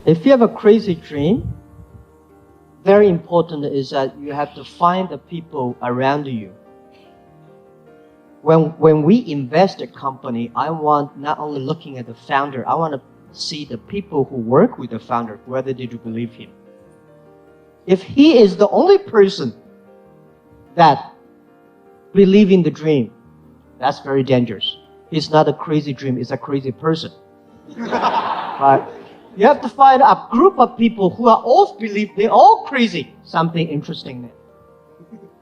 If you have a crazy dream, very important is that you have to find the people around you. When we invest in a company, I want not only looking at the founder, I want to see the people who work with the founder, whether they do believe him. If he is the only person that believes in the dream, that's very dangerous. It's not a crazy dream, it's a crazy person. Right? You have to find a group of people who are all believe they're all crazy. Something interesting there.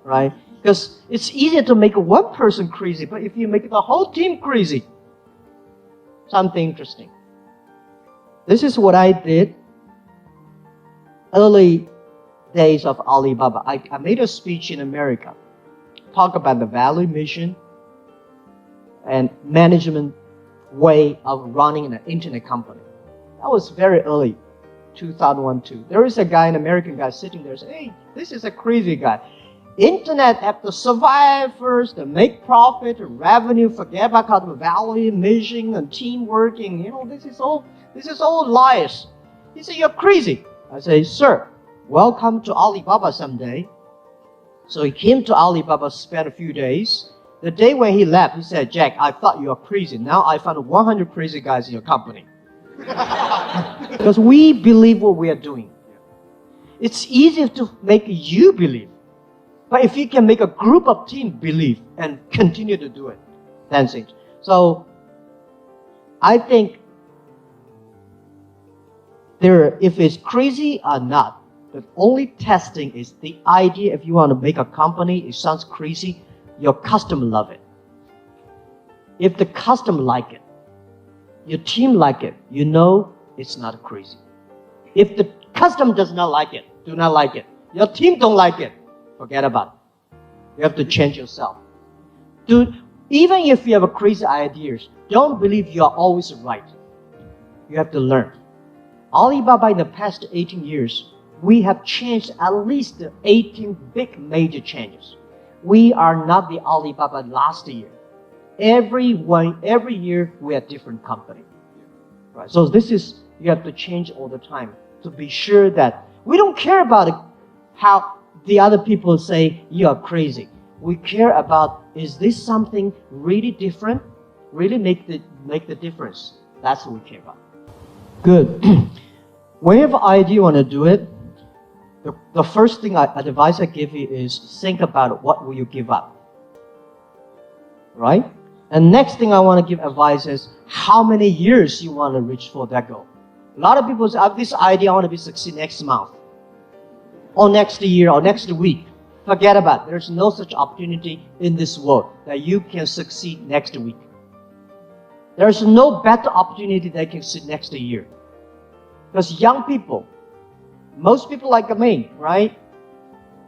Right? Because it's easier to make one person crazy, but if you make the whole team crazy, something interesting. This is what I did early days of Alibaba. I made a speech in America, talk about the value, mission, and management way of running an internet company. That was very early, 2001-2. There is a guy, an American guy, sitting there saying, hey, this is a crazy guy. Internet have to survive first, and make profit, and revenue, forget about kind of value, mission, and team working. You know, this is all lies. He said, you're crazy. I say, sir, welcome to Alibaba someday. So he came to Alibaba, spent a few days. The day when he left, he said, Jack, I thought you were crazy. Now I found 100 crazy guys in your company. Because we believe what we are doing. It's easier to make you believe. But if you can make a group of team believe and continue to do it, that's it. So I think if it's crazy or not, the only testing is the idea. If you want to make a company, it sounds crazy, your customer love it. If the customer like it, your team like it, you know it's not crazy. If the customer does not like it, do not like it, your team don't like it, forget about it. You have to change yourself. Even if you have crazy ideas, don't believe you are always right. You have to learn. Alibaba in the past 18 years, we have changed at least 18 big major changes. We are not the Alibaba last year. Every year we are a different company. Right? So you have to change all the time to be sure that we don't care about how the other people say you are crazy. We care about, is this something really different? Really make the difference? That's what we care about. Good. When you have an idea you want to do it, the first thing advice I give you is think about what will you give up. Right? And next thing I want to give advice is how many years you want to reach for that goal. A lot of people say, I have this idea, I want to succeed next month, or next year, or next week. Forget about it. There's no such opportunity in this world that you can succeed next week. There's no better opportunity that can succeed next year. Because young people, most people like me, right?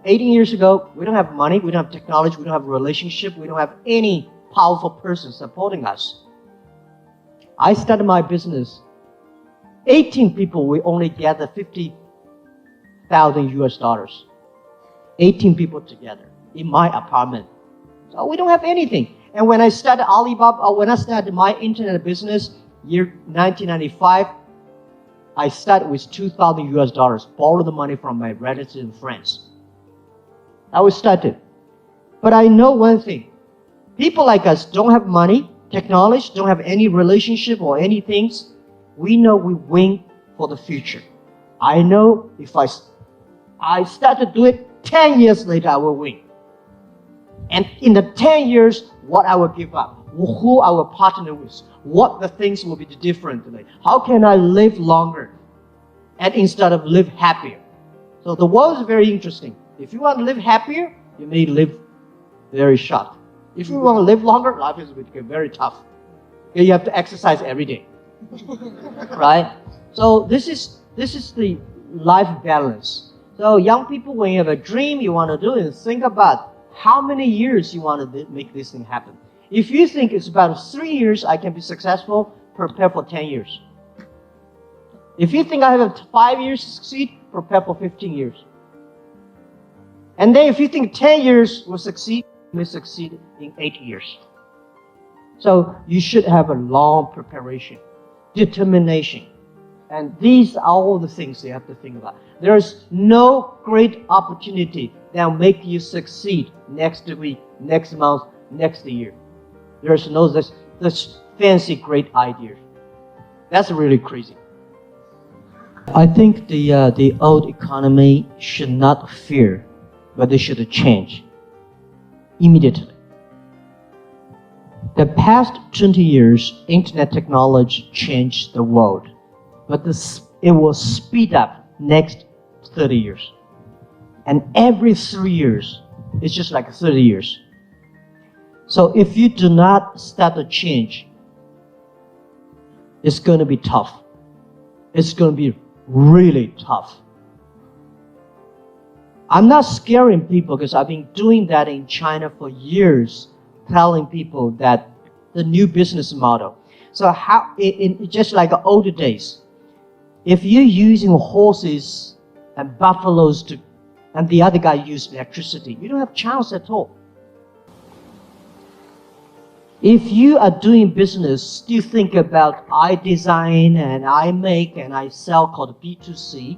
18 years ago, we don't have money, we don't have technology, we don't have a relationship, we don't have any powerful person supporting us. I started my business. 18 people, we only gather $50,000 US. 18 people together in my apartment. So we don't have anything. And when I started Alibaba, or when I started my internet business, year 1995, I started with $2,000 US, borrowed the money from my relatives and friends. I was started. But I know one thing. People like us don't have money, technology, don't have any relationship or anything. We know we win for the future. I know if I start to do it, 10 years later I will win. And in the 10 years, what I will give up, who I will partner with, what the things will be different today. How can I live longer and instead of live happier? So the world is very interesting. If you want to live happier, you may live very short. If you want to live longer, life is going to get very tough. You have to exercise every day. Right? So this is the life balance. So young people, when you have a dream you want to do it, think about how many years you want to make this thing happen. If you think it's about 3 years I can be successful, prepare for 10 years. If you think I have 5 years to succeed, prepare for 15 years. And then if you think 10 years will succeed, you may succeed in 8 years. So you should have a long preparation, determination, And these are all the things you have to think about. There's no great opportunity that will make you succeed next week, next month, next year. There's no such fancy great ideas. That's really crazy. I think the old economy should not fear, but they should change immediately. The past 20 years, internet technology changed the world, but it will speed up next 30 years. And every 3 years, it's just like 30 years. So if you do not start a change, it's going to be tough. It's going to be really tough. I'm not scaring people because I've been doing that in China for years, telling people that the new business model. So just like the older days, if you're using horses and buffaloes and the other guy used electricity, you don't have a chance at all. If you are doing business, still think about I design and I make and I sell called B2C,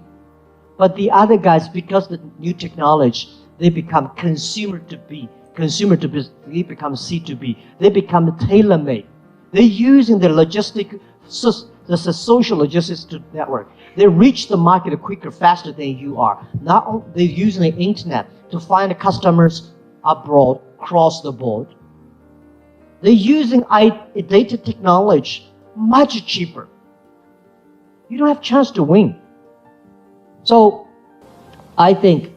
but the other guys, because of the new technology, they become consumer to business, they become C2B, they become tailor-made. They're using the the social logistics network. They reach the market quicker, faster than you are. Not only they're using the internet to find customers abroad, across the board. They're using data technology much cheaper. You don't have a chance to win. So I think,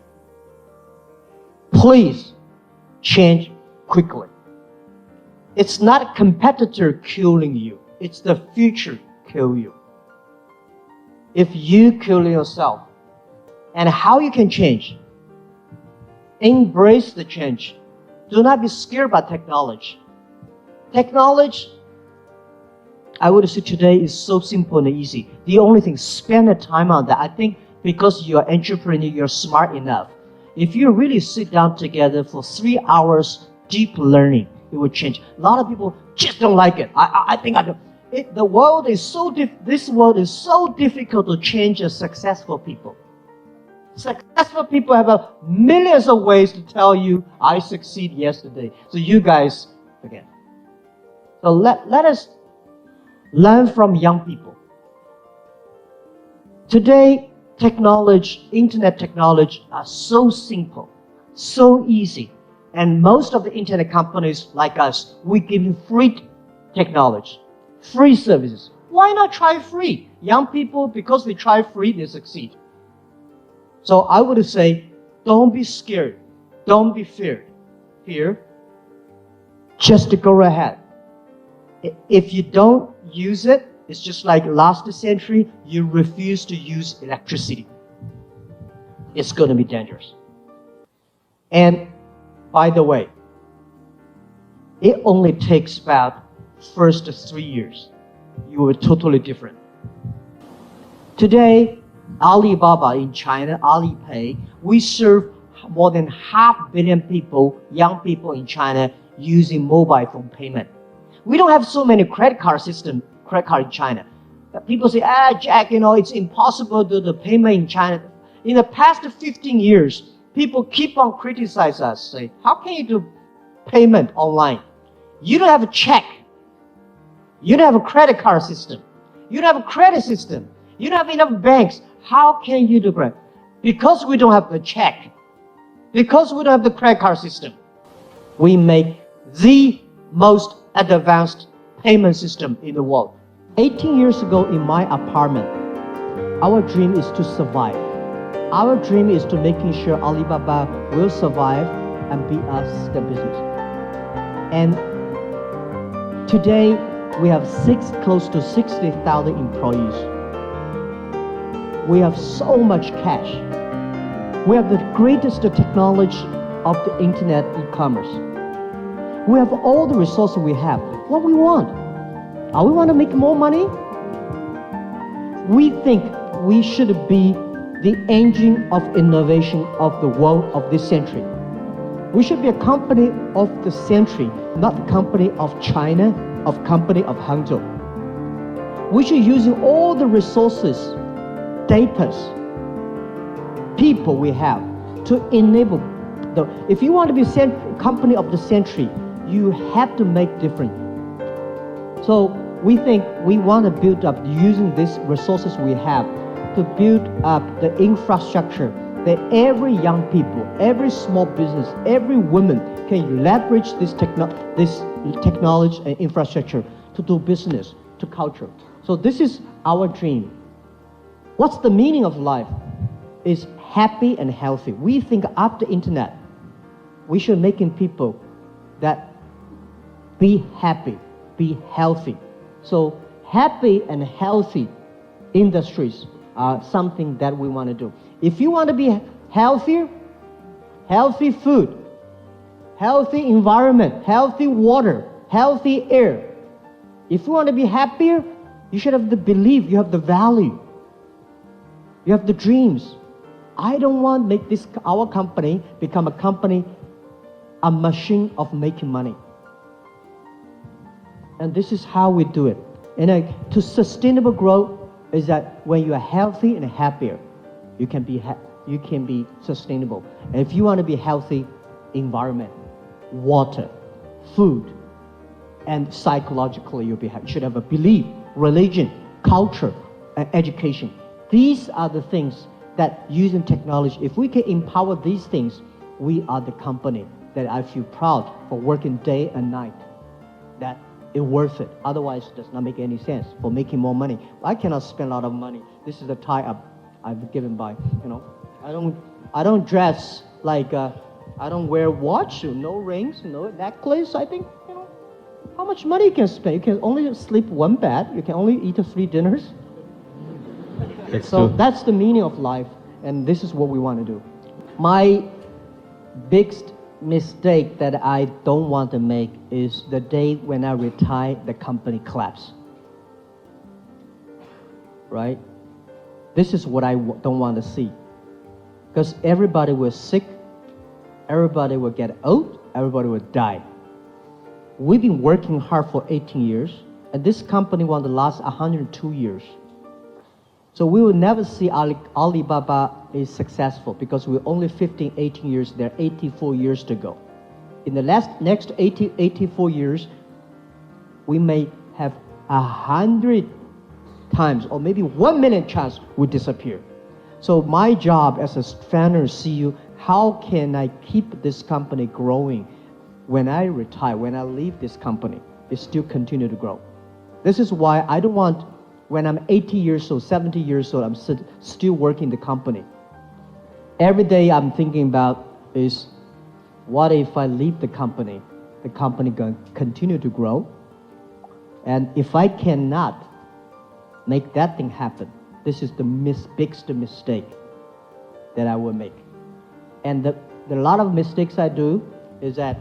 please change quickly. It's not a competitor killing you. It's the future kill you. If you kill yourself, and how you can change, embrace the change. Do not be scared about technology. Technology, I would say today is so simple and easy. The only thing, spend the time on that. I think because you're an entrepreneur, you're smart enough. If you really sit down together for 3 hours, deep learning, it will change. A lot of people just don't like it. I think I don't. The world is this world is so difficult to change as successful people. Successful people have millions of ways to tell you, I succeed yesterday. So you guys, again. So let us learn from young people. Today, technology, internet technology are so simple, so easy. And most of the internet companies like us, we give you free technology, free services. Why not try free? Young people, because they try free, they succeed. So I would say, don't be scared. Don't be feared. Just go ahead. If you don't use it, it's just like last century, you refuse to use electricity. It's going to be dangerous. And by the way, it only takes about first 3 years. You are totally different. Today, Alibaba in China, Alipay, we serve more than 500 million people, young people in China, using mobile phone payment. We don't have so many credit card in China. People say, Jack, it's impossible to do the payment in China. In the past 15 years, people keep on criticizing us, say, how can you do payment online? You don't have a check. You don't have a credit card system. You don't have a credit system. You don't have enough banks. How can you do credit? Because we don't have the check. Because we don't have the credit card system. We make the most advanced payment system in the world. 18 years ago in my apartment, our dream is to survive. Our dream is to making sure Alibaba will survive and be us the business. And today we have close to 60,000 employees. We have so much cash. We have the greatest technology of the internet e-commerce. We have all the resources we have. What we want? We want to make more money? We think we should be the engine of innovation of the world of this century. We should be a company of the century, not the company of China, of company of Hangzhou. We should using all the resources, data, people we have to enable if you want to be company of the century, you have to make difference. So we think we want to build up using these resources we have to build up the infrastructure that every young people, every small business, every woman can leverage this technology and infrastructure to do business, to culture. So this is our dream. What's the meaning of life? Is happy and healthy. We think after internet, we should making people that be happy, be healthy. So happy and healthy industries are something that we want to do. If you want to be healthier, healthy food, healthy environment, healthy water, healthy air. If you want to be happier, you should have the belief, you have the value, you have the dreams. I don't want to make our company become a machine of making money. And this is how we do it. And to sustainable growth is that when you are healthy and happier, you can be sustainable. And if you want to be healthy, environment, water, food, and psychologically you should have a belief, religion, culture, and education. These are the things that using technology, if we can empower these things, we are the company that I feel proud for working day and night, that it's worth it. Otherwise, it does not make any sense for making more money. I cannot spend a lot of money. This is the tie-up I've given by, I don't dress like, I don't wear watch, no rings, no necklace. I think, how much money you can spend? You can only sleep one bed. You can only eat 3 dinners. So that's the meaning of life, and this is what we want to do. My biggest mistake that I don't want to make is the day when I retire, the company collapse. Right? This is what I don't want to see. Because everybody will sick, everybody will get old, everybody will die. We've been working hard for 18 years, and this company want to last 102 years. So we will never see Alibaba is successful because we're only 15, 18 years there, 84 years to go. In the next 84 years, we may have 100 times or maybe 1 million chance we disappear. So my job as a founder CEO, how can I keep this company growing when I retire, when I leave this company, it still continue to grow. This is why I don't want, when I'm 80 years old, 70 years old, I'm still working the company. Every day I'm thinking about is, what if I leave the company going to continue to grow? And if I cannot make that thing happen, this is the biggest mistake that I will make. And the lot of mistakes I do is that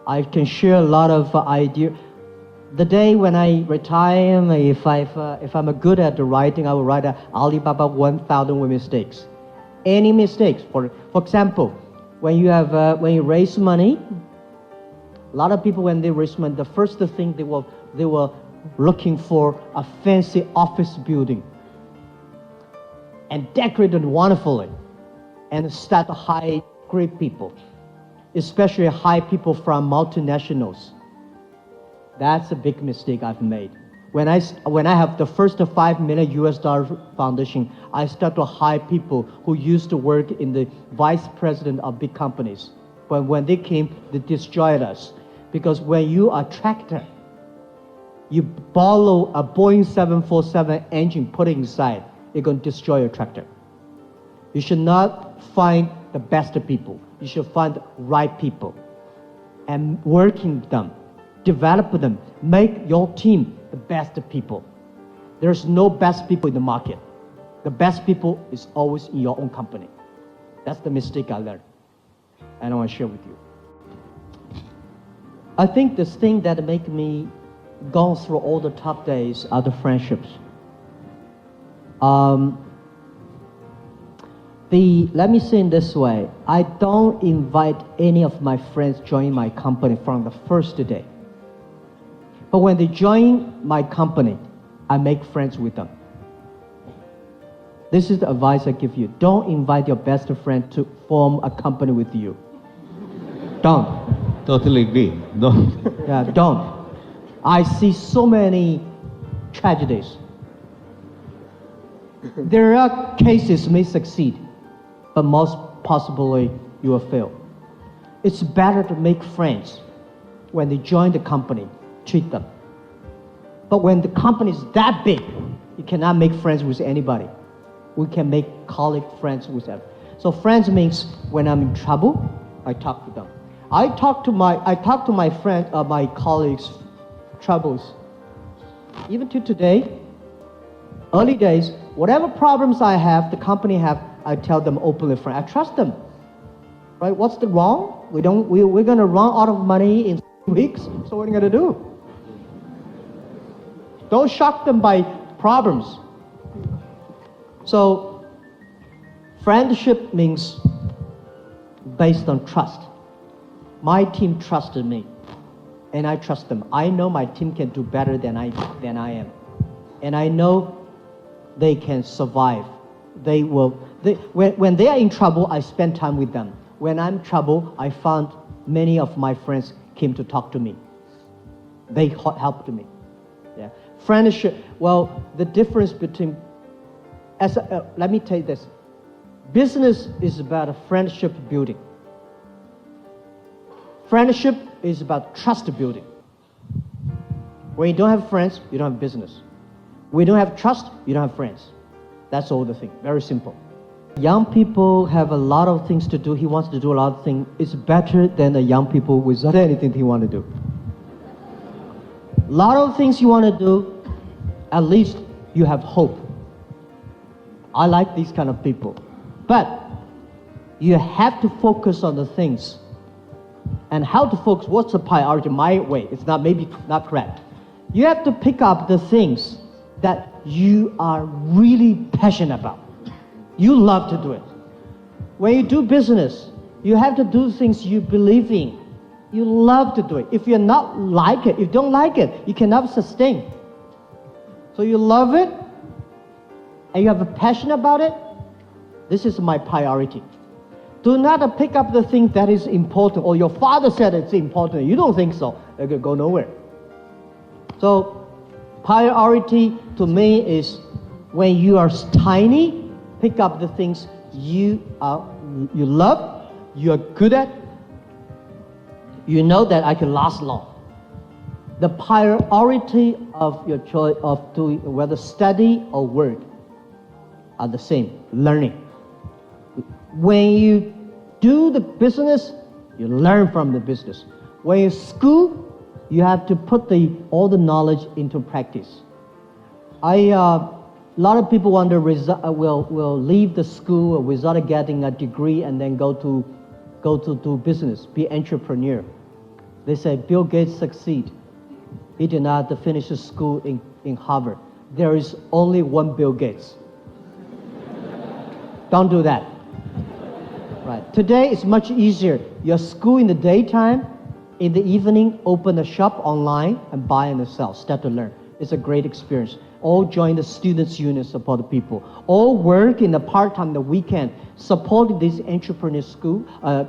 I can share a lot of ideas. The day when I retire, if I'm good at the writing, I will write Alibaba 1,000 mistakes. Any mistakes, for example, when you raise money, a lot of people when they raise money, the first thing they were looking for a fancy office building and decorate it wonderfully and start to hire great people, especially hire people from multinationals. That's a big mistake I've made. When I have the first $5 million foundation, I start to hire people who used to work in the vice president of big companies. But when they came, they destroyed us. Because when you are a tractor, you borrow a Boeing 747 engine, put it inside, it's going to destroy your tractor. You should not find the best people. You should find the right people and working them, develop them, make your team the best people. There's no best people in the market. The best people is always in your own company. That's the mistake I learned, and I want to share with you. I think the thing that make me go through all the tough days are the friendships. Let me say it this way, I don't invite any of my friends join my company from the first day. But when they join my company, I make friends with them. This is the advice I give you. Don't invite your best friend to form a company with you. Don't. Totally agree. Don't. Yeah, don't. I see so many tragedies. There are cases may succeed, but most possibly you will fail. It's better to make friends when they join the company, treat them. But when the company is that big, you cannot make friends with anybody. We can make colleague friends with them. So friends means when I'm in trouble, I talk to them. I talk to my friend, my colleagues' troubles. Even to today, early days, whatever problems I have, the company have, I tell them openly, friend. I trust them. Right? What's the wrong? We're gonna run out of money in weeks. So what are you gonna do? Don't shock them by problems. So, friendship means based on trust. My team trusted me, and I trust them. I know my team can do better than I am, and I know they can survive. When they are in trouble, I spend time with them. When I'm in trouble, I found many of my friends came to talk to me. They helped me. Yeah. Friendship. Well, the difference between let me tell you this. Business is about a friendship building. Friendship is about trust building. When you don't have friends, you don't have business. When you don't have trust, you don't have friends. That's all the thing. Very simple. Young people have a lot of things to do. He wants to do a lot of things. It's better than the young people without anything he want to do. A lot of things you want to do, at least you have hope. I like these kind of people. But you have to focus on the things. And how to focus, what's the priority? My way, it's maybe not correct. You have to pick up the things that you are really passionate about. You love to do it. When you do business, you have to do things you believe in. You love to do it. If you don't like it, you cannot sustain. So you love it, and you have a passion about it. This is my priority. Do not pick up the thing that is important, or your father said it's important. You don't think so. It could go nowhere. So priority to me is when you are tiny, pick up the things you love, you are good at. You know that I can last long. The priority of your choice of doing whether study or work are the same. Learning. When you do the business, you learn from the business. When you school, you have to put all the knowledge into practice. A lot of people will leave the school without getting a degree and then go to do business, be entrepreneur. They say Bill Gates succeed. He did not finish school in Harvard. There is only one Bill Gates. Don't do that. Right. Today it's much easier. Your school in the daytime, in the evening, open a shop online and buy and sell. Start to learn. It's a great experience. All join the students' union, support the people. All work in the part-time, the weekend, support these entrepreneur school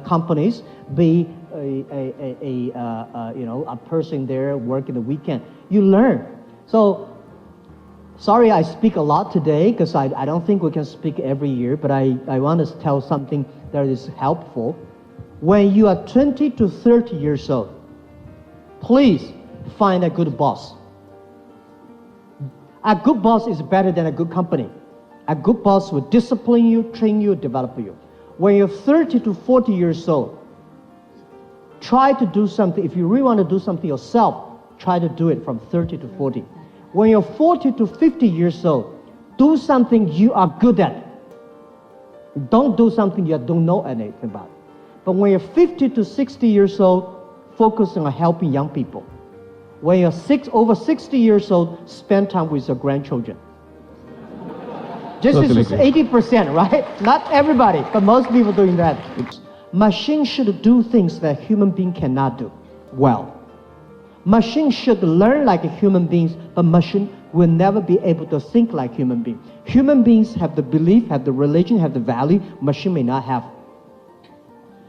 companies. Be a person there working the weekend. You learn. So, sorry I speak a lot today because I don't think we can speak every year, but I want to tell something that is helpful. When you are 20 to 30 years old, please find a good boss. A good boss is better than a good company. A good boss will discipline you, train you, develop you. When you're 30 to 40 years old, try to do something. If you really want to do something yourself, try to do it from 30 to 40. When you're 40 to 50 years old, do something you are good at. Don't do something you don't know anything about. But when you're 50 to 60 years old, focus on helping young people. When you're over 60 years old, spend time with your grandchildren. This is 80%, right? Not everybody, but most people doing that. Machines should do things that human being cannot do well. Machines should learn like human beings, but machine will never be able to think like human beings. Human beings have the belief, have the religion, have the value, machine may not have.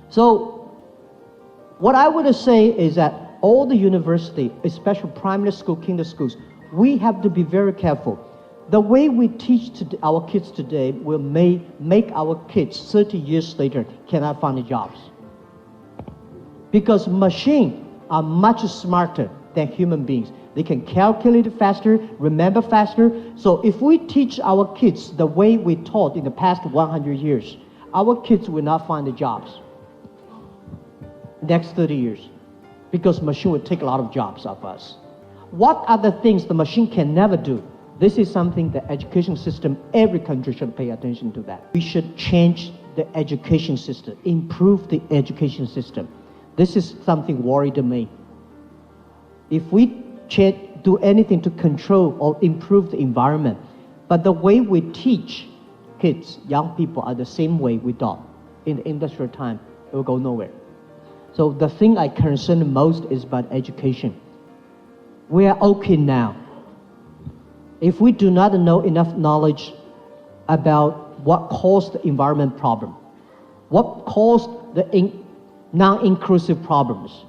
So what I would say is that all the university, especially primary school, kinder schools, we have to be very careful. The way we teach our kids today will make our kids 30 years later cannot find jobs. Because machines are much smarter than human beings. They can calculate faster, remember faster. So if we teach our kids the way we taught in the past 100 years, our kids will not find the jobs next 30 years. Because machine will take a lot of jobs of us. What are the things the machine can never do? This is something the education system, every country should pay attention to that. We should change the education system, improve the education system. This is something worried me. If we do anything to control or improve the environment, but the way we teach kids, young people, are the same way we taught in the industrial time, it will go nowhere. So the thing I concern most is about education. We are okay now. If we do not know enough knowledge about what caused the environment problem, what caused the non-inclusive problems.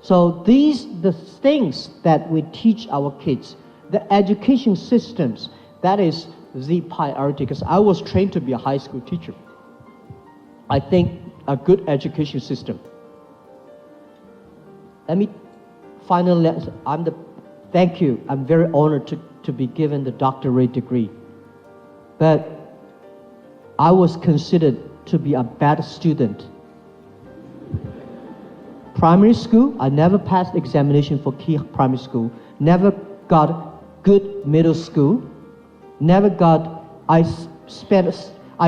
So the things that we teach our kids, the education systems, that is the priority, because I was trained to be a high school teacher. I think a good education system. Let me finally, thank you. I'm very honored to be given the doctorate degree. But I was considered to be a bad student. Primary school, I never passed examination for key primary school, never got good middle school, I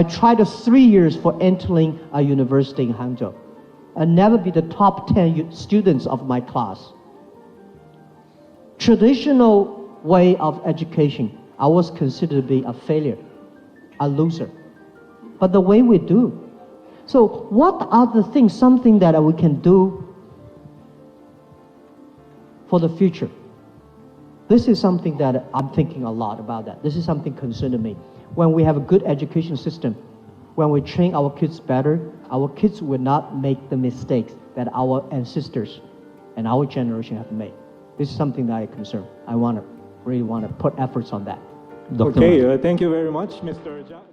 tried 3 years for entering a university in Hangzhou. I never be the top 10 students of my class. Traditional way of education, I was considered to be a failure, a loser. But the way we do. So what are the things, something that we can do for the future? This is something that I'm thinking a lot about that. This is something concerning me. When we have a good education system, when we train our kids better, our kids will not make the mistakes that our ancestors and our generation have made. This is something that I concern. I really want to put efforts on that. Dr. Okay, thank you very much, Mr. Jia.